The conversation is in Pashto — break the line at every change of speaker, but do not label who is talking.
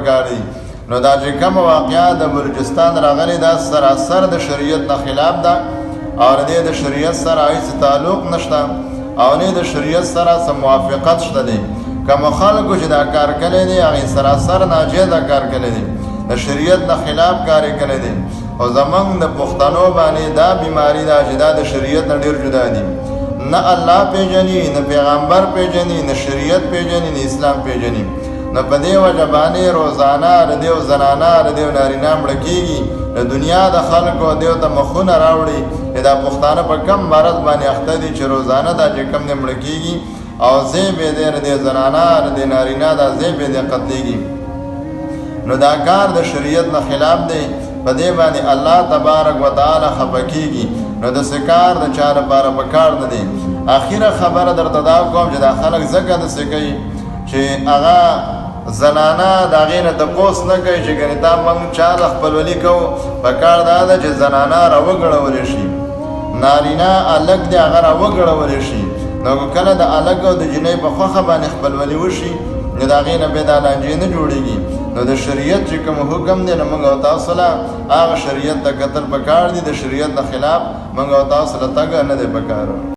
کاری نو دا چې کوم واقعات د بلوچستان راغلي دا سراسر د شریعت نه خلاف ده او د شریعت سره هیڅ تعلق نشته او نه د شریعت سره سم موافقت شته دي کوم خلکو چې دا کار کړی دی هغه سراسر ناجیزه کار کړی دی د شریعت نه خلاف کار کړی دی او زمونږ د پښتنو باندې دا بیماری ده چې دا د شریعت نه ډېر جدا دي نه الله پیژني نه پیغمبر پیژني نه شریعت پیژني نه اسلام پیژني نو په دې وجه باندې روزانه د دیو زنانه د دیو نارینه مړه کېږي د دنیا د خلکو دیو ته مخونه راوړي دا پښتانه په کم مرض باندې اخته دي چې روزانه دا چې کم دی مړه کېږي او ځای به دی د زنانه د نارینه دا ځای به دی قتلېږي نو دا کار د شریعت نه خلاف دی په دې باندې الله تبارک وتعالی خفه کېږي نو داسې کار د چا لپاره پکار نه دی اخره خبره درته دا کوم چې دا خلک ځکه داسې کوي چې هغه زنانه د هغې نه تپوس نه کوي چې ګنې تا موږ چا د خپلولي کوو پکار دا ده چې زنانه راوګړولی شي نارینه هلک دی هغه راوګړولی شي نو کله د هلک او د جنۍ په خوښه باندې خپلولي وشي نو د هغې نه بیا دا لانجې نه جوړېږي نو د شریعت چې کوم حکم دی نو موږ او تاسو له هغه شریعت ته کتل پکار دي د شریعت د خلاف موږ او تاسو له تګ نه دی پکار